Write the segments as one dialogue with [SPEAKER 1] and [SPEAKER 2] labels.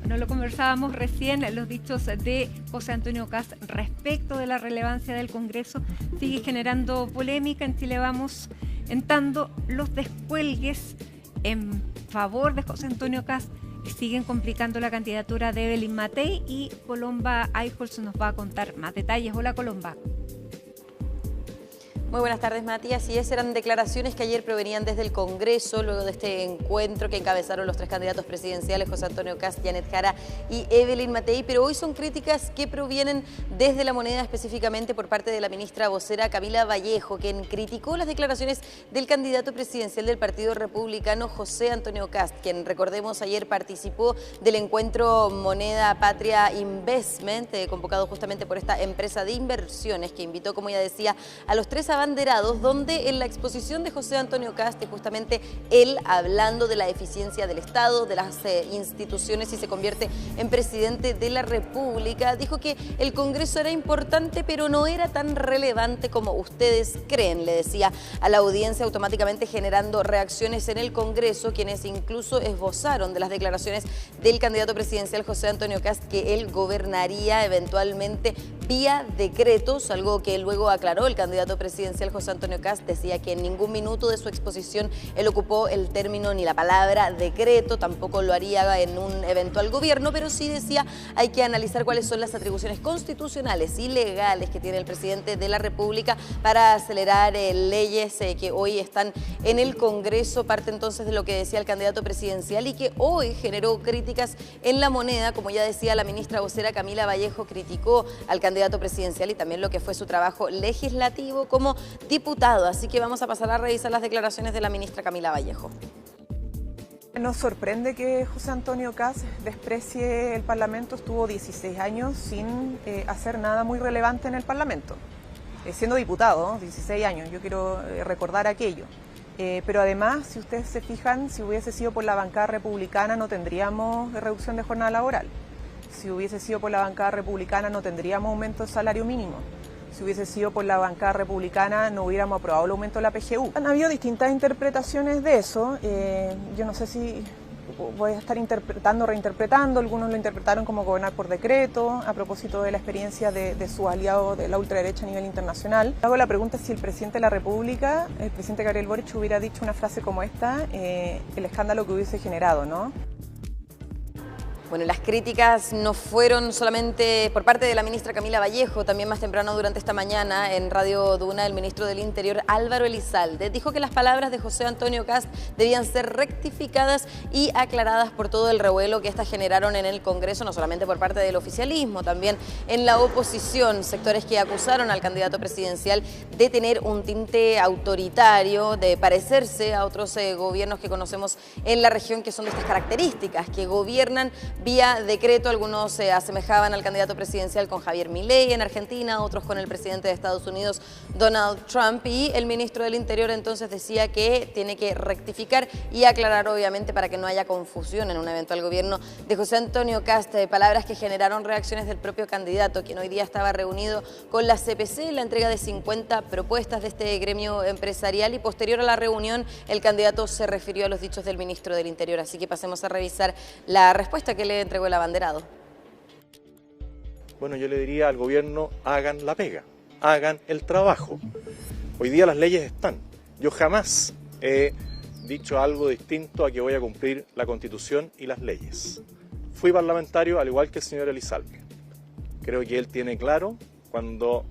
[SPEAKER 1] No lo conversábamos recién, los dichos de José Antonio Kast respecto de la relevancia del Congreso sigue generando polémica. En Chile Vamos entrando los descuelgues en favor de José Antonio Kast siguen complicando la candidatura de Evelyn Matei, y Colomba Eichholz nos va a contar más detalles. Hola, Colomba.
[SPEAKER 2] Muy buenas tardes, Matías. Y esas eran declaraciones que ayer provenían desde el Congreso, luego de este encuentro que encabezaron los tres candidatos presidenciales, José Antonio Kast, Janet Jara y Evelyn Matei. Pero hoy son críticas que provienen desde La Moneda, específicamente por parte de la ministra vocera Camila Vallejo, quien criticó las declaraciones del candidato presidencial del Partido Republicano, José Antonio Kast, quien, recordemos, ayer participó del encuentro Moneda Patria Investment, convocado justamente por esta empresa de inversiones, que invitó, como ya decía, a los tres abanderados, donde en la exposición de José Antonio Kast, justamente él hablando de la eficiencia del Estado, de las instituciones, y se convierte en presidente de la República, dijo que el Congreso era importante, pero no era tan relevante como ustedes creen, le decía a la audiencia, automáticamente generando reacciones en el Congreso, quienes incluso esbozaron de las declaraciones del candidato presidencial José Antonio Kast que él gobernaría eventualmente vía decretos, algo que luego aclaró el candidato presidencial José Antonio Kast. Decía que en ningún minuto de su exposición él ocupó el término ni la palabra decreto, tampoco lo haría en un eventual gobierno, pero sí decía hay que analizar cuáles son las atribuciones constitucionales y legales que tiene el presidente de la República para acelerar leyes que hoy están en el Congreso. Parte entonces de lo que decía el candidato presidencial, y que hoy generó críticas en La Moneda. Como ya decía la ministra vocera Camila Vallejo, criticó al candidato presidencial y también lo que fue su trabajo legislativo como diputado. Así que vamos a pasar a revisar las declaraciones de la ministra Camila Vallejo.
[SPEAKER 3] Nos sorprende que José Antonio Kast desprecie el Parlamento. Estuvo 16 años sin hacer nada muy relevante en el Parlamento, siendo diputado, 16 años, yo quiero recordar aquello. Pero además, si ustedes se fijan, si hubiese sido por la bancada republicana no tendríamos reducción de jornada laboral. Si hubiese sido por la bancada republicana no tendríamos aumento del salario mínimo. Si hubiese sido por la bancada republicana no hubiéramos aprobado el aumento de la PGU. Han habido distintas interpretaciones de eso. Yo no sé si voy a estar interpretando, reinterpretando. Algunos lo interpretaron como gobernar por decreto, a propósito de la experiencia de sus aliados de la ultraderecha a nivel internacional. Hago la pregunta si el presidente de la República, el presidente Gabriel Boric, hubiera dicho una frase como esta, el escándalo que hubiese generado, ¿no?
[SPEAKER 2] Bueno, las críticas no fueron solamente por parte de la ministra Camila Vallejo. También más temprano durante esta mañana en Radio Duna, el ministro del Interior Álvaro Elizalde dijo que las palabras de José Antonio Kast debían ser rectificadas y aclaradas por todo el revuelo que estas generaron en el Congreso, no solamente por parte del oficialismo, también en la oposición, sectores que acusaron al candidato presidencial de tener un tinte autoritario, de parecerse a otros gobiernos que conocemos en la región, que son de estas características, que gobiernan vía decreto. Algunos se asemejaban al candidato presidencial con Javier Milei en Argentina, otros con el presidente de Estados Unidos, Donald Trump, y el ministro del Interior entonces decía que tiene que rectificar y aclarar, obviamente, para que no haya confusión en un eventual gobierno de José Antonio Kast. Palabras que generaron reacciones del propio candidato, quien hoy día estaba reunido con la CPC en la entrega de 50 propuestas de este gremio empresarial, y posterior a la reunión el candidato se refirió a los dichos del ministro del Interior. Así que pasemos a revisar la respuesta que le entregó el abanderado.
[SPEAKER 4] Bueno, yo le diría al gobierno, hagan la pega, hagan el trabajo. Hoy día las leyes están. Yo jamás he dicho algo distinto a que voy a cumplir la Constitución y las leyes. Fui parlamentario al igual que el señor Elizalde. Creo que él tiene claro cuando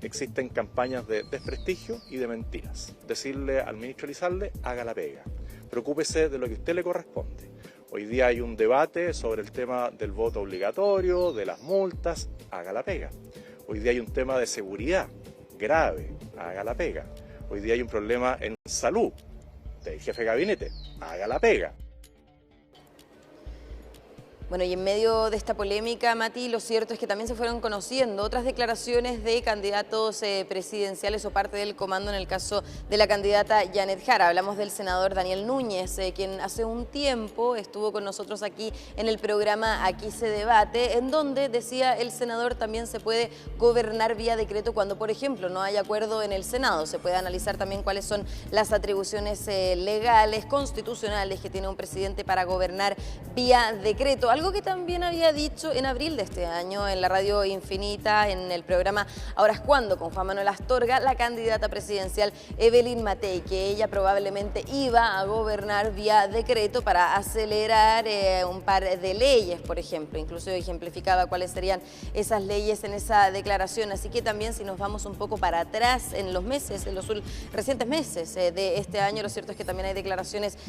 [SPEAKER 4] existen campañas de desprestigio y de mentiras. Decirle al ministro Elizalde, haga la pega, preocúpese de lo que a usted le corresponde. Hoy día hay un debate sobre el tema del voto obligatorio, de las multas, haga la pega. Hoy día hay un tema de seguridad grave, haga la pega. Hoy día hay un problema en salud, del jefe de gabinete, haga la pega.
[SPEAKER 2] Bueno, y en medio de esta polémica, Mati, lo cierto es que también se fueron conociendo otras declaraciones de candidatos presidenciales o parte del comando, en el caso de la candidata Janet Jara. Hablamos del senador Daniel Núñez, quien hace un tiempo estuvo con nosotros aquí en el programa Aquí se debate, en donde decía el senador también se puede gobernar vía decreto cuando, por ejemplo, no hay acuerdo en el Senado. Se puede analizar también cuáles son las atribuciones legales, constitucionales que tiene un presidente para gobernar vía decreto. algo que también había dicho en abril de este año en la Radio Infinita, en el programa Ahora es Cuando, con Juan Manuel Astorga, la candidata presidencial Evelyn Matei, que ella probablemente iba a gobernar vía decreto para acelerar un par de leyes, por ejemplo. Incluso ejemplificaba cuáles serían esas leyes en esa declaración. Así que también, si nos vamos un poco para atrás en los meses, en los recientes meses de este año, lo cierto es que también hay declaraciones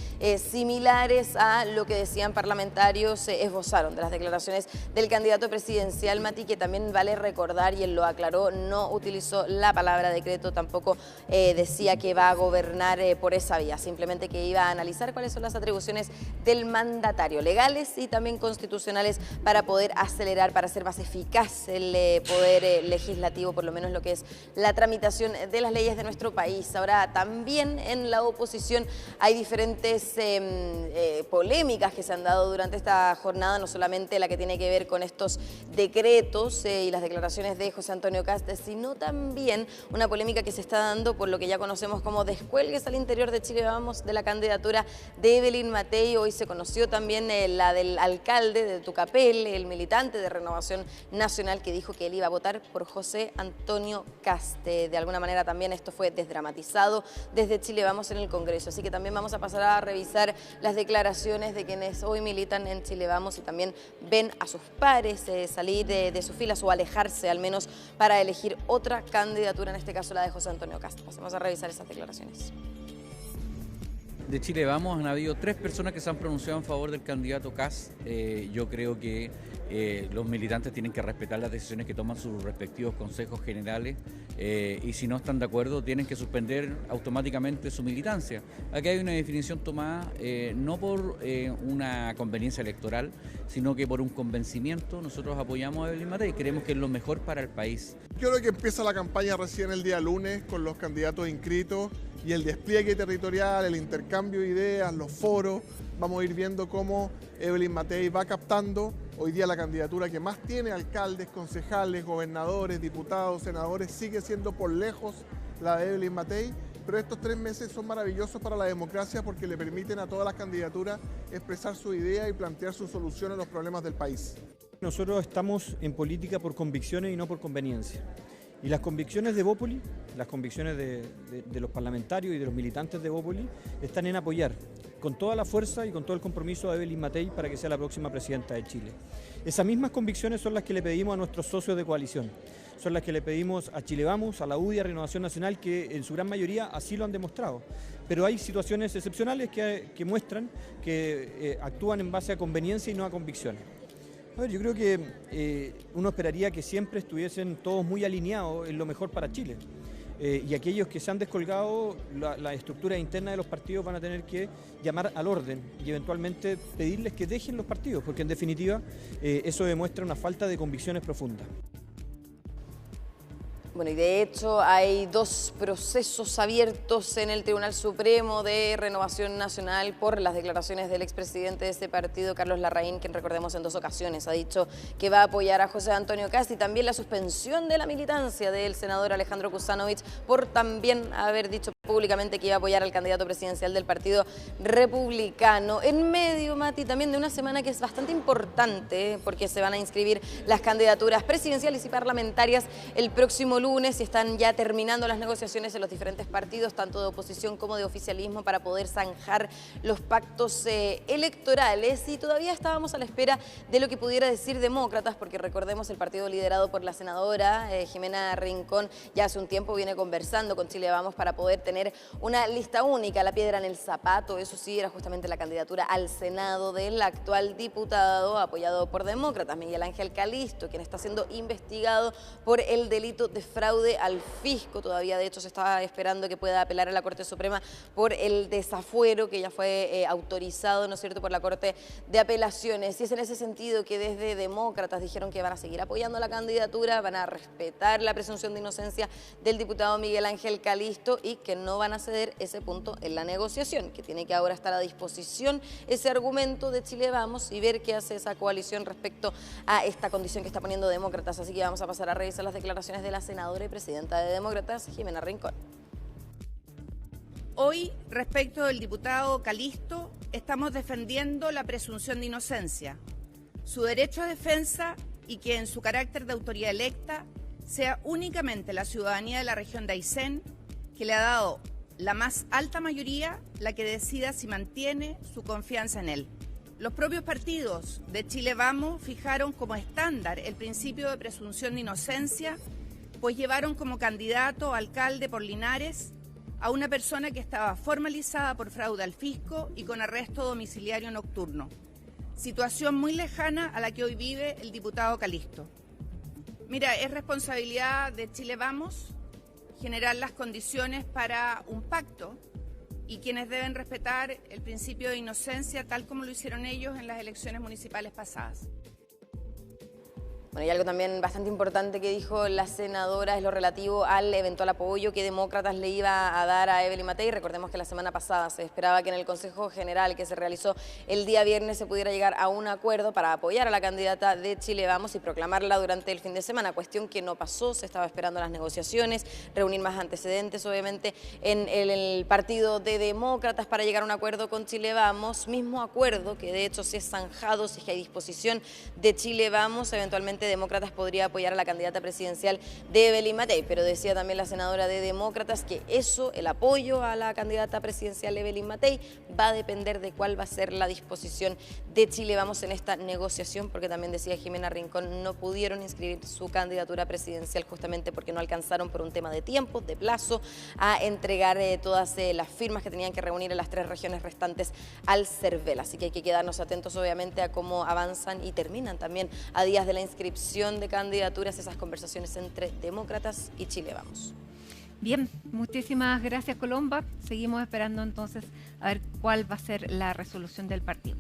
[SPEAKER 2] similares a lo que decían parlamentarios, esbozaron de las declaraciones del candidato presidencial Matei, que también vale recordar, y él lo aclaró, no utilizó la palabra decreto, tampoco decía que va a gobernar por esa vía, simplemente que iba a analizar cuáles son las atribuciones del mandatario, legales y también constitucionales, para poder acelerar, para hacer más eficaz el poder legislativo, por lo menos lo que es la tramitación de las leyes de nuestro país. Ahora, también en la oposición hay diferentes polémicas que se han dado durante esta jornada, no solamente la que tiene que ver con estos decretos y las declaraciones de José Antonio Kast, sino también una polémica que se está dando por lo que ya conocemos como descuelgues al interior de Chile Vamos de la candidatura de Evelyn Matei. Hoy se conoció también la del alcalde de Tucapel, el militante de Renovación Nacional, que dijo que él iba a votar por José Antonio Kast. De alguna manera también esto fue desdramatizado desde Chile Vamos en el Congreso, así que también vamos a pasar a revisar las declaraciones de quienes hoy militan en Chile Vamos y también ven a sus pares salir de sus filas o alejarse al menos para elegir otra candidatura, en este caso la de José Antonio Kast. Pasemos a revisar esas declaraciones.
[SPEAKER 5] De Chile Vamos han habido 3 personas que se han pronunciado en favor del candidato Kast. Yo creo que los militantes tienen que respetar las decisiones que toman sus respectivos consejos generales y si no están de acuerdo tienen que suspender automáticamente su militancia. Aquí hay una definición tomada no por una conveniencia electoral, sino que por un convencimiento. Nosotros apoyamos a Evelyn Matei y creemos que es lo mejor para el país.
[SPEAKER 6] Yo creo que empieza la campaña recién el día lunes con los candidatos inscritos y el despliegue territorial, el intercambio de ideas, los foros. Vamos a ir viendo cómo Evelyn Matei va captando hoy día la candidatura que más tiene alcaldes, concejales, gobernadores, diputados, senadores. Sigue siendo por lejos la de Evelyn Matei, pero estos 3 meses son maravillosos para la democracia porque le permiten a todas las candidaturas expresar su idea y plantear sus soluciones a los problemas del país.
[SPEAKER 7] Nosotros estamos en política por convicciones y no por conveniencia. Y las convicciones de Bópoli, las convicciones de los parlamentarios y de los militantes de Bópoli están en apoyar con toda la fuerza y con todo el compromiso a Evelyn Matei para que sea la próxima presidenta de Chile. Esas mismas convicciones son las que le pedimos a nuestros socios de coalición, son las que le pedimos a Chile Vamos, a la UDI, a Renovación Nacional, que en su gran mayoría así lo han demostrado. Pero hay situaciones excepcionales que muestran que actúan en base a conveniencia y no a convicciones. A ver, yo creo que uno esperaría que siempre estuviesen todos muy alineados en lo mejor para Chile. Y aquellos que se han descolgado, la estructura interna de los partidos van a tener que llamar al orden y eventualmente pedirles que dejen los partidos, porque en definitiva eso demuestra una falta de convicciones profundas.
[SPEAKER 2] Bueno, y de hecho hay 2 procesos abiertos en el Tribunal Supremo de Renovación Nacional por las declaraciones del expresidente de ese partido, Carlos Larraín, quien recordemos en 2 ocasiones ha dicho que va a apoyar a José Antonio Kast, y también la suspensión de la militancia del senador Alejandro Kuzanovich por también haber dicho públicamente que iba a apoyar al candidato presidencial del Partido Republicano. En medio, Mati, también de una semana que es bastante importante porque se van a inscribir las candidaturas presidenciales y parlamentarias el próximo lunes y están ya terminando las negociaciones en los diferentes partidos, tanto de oposición como de oficialismo, para poder zanjar los pactos electorales, y todavía estábamos a la espera de lo que pudiera decir Demócratas, porque recordemos el partido liderado por la senadora Jimena Rincón ya hace un tiempo viene conversando con Chile Vamos para poder tener una lista única. La piedra en el zapato, eso sí, era justamente la candidatura al Senado del actual diputado apoyado por Demócratas, Miguel Ángel Calisto, quien está siendo investigado por el delito de fraude al fisco. Todavía, de hecho, se está esperando que pueda apelar a la Corte Suprema por el desafuero que ya fue autorizado, ¿no es cierto?, por la Corte de Apelaciones. Y es en ese sentido que desde Demócratas dijeron que van a seguir apoyando la candidatura, van a respetar la presunción de inocencia del diputado Miguel Ángel Calisto y que no van a ceder ese punto en la negociación, que tiene que ahora estar a disposición ese argumento de Chile Vamos y ver qué hace esa coalición respecto a esta condición que está poniendo Demócratas. Así que vamos a pasar a revisar las declaraciones de la senadora y presidenta de Demócratas, Jimena Rincón.
[SPEAKER 8] Hoy, respecto del diputado Calisto, estamos defendiendo la presunción de inocencia. su derecho a defensa y que en su carácter de autoridad electa sea únicamente la ciudadanía de la región de Aysén, que le ha dado la más alta mayoría, la que decida si mantiene su confianza en él. Los propios partidos de Chile Vamos fijaron como estándar el principio de presunción de inocencia, pues llevaron como candidato a alcalde por Linares a una persona que estaba formalizada por fraude al fisco y con arresto domiciliario nocturno. Situación muy lejana a la que hoy vive el diputado Calisto. Mira, es responsabilidad de Chile Vamos generar las condiciones para un pacto y quienes deben respetar el principio de inocencia tal como lo hicieron ellos en las elecciones municipales pasadas.
[SPEAKER 2] Bueno, y algo también bastante importante que dijo la senadora es lo relativo al eventual apoyo que Demócratas le iba a dar a Evelyn Matei. Recordemos que la semana pasada se esperaba que en el Consejo General que se realizó el día viernes se pudiera llegar a un acuerdo para apoyar a la candidata de Chile Vamos y proclamarla durante el fin de semana, cuestión que no pasó. Se estaba esperando las negociaciones, reunir más antecedentes, obviamente, en el partido de Demócratas para llegar a un acuerdo con Chile Vamos, mismo acuerdo que de hecho se ha zanjado, si es que hay disposición de Chile Vamos, eventualmente Demócratas podría apoyar a la candidata presidencial de Evelyn Matei, pero decía también la senadora de Demócratas que eso, el apoyo a la candidata presidencial Evelyn Matei, va a depender de cuál va a ser la disposición de Chile Vamos en esta negociación, porque también decía Jimena Rincón, no pudieron inscribir su candidatura presidencial justamente porque no alcanzaron por un tema de tiempo, de plazo, a entregar todas las firmas que tenían que reunir en las 3 regiones restantes al CERVEL. Así que hay que quedarnos atentos obviamente a cómo avanzan y terminan también a días de la inscripción de candidaturas, esas conversaciones entre Demócratas y Chile Vamos.
[SPEAKER 1] Bien, muchísimas gracias, Colomba. Seguimos esperando entonces a ver cuál va a ser la resolución del partido.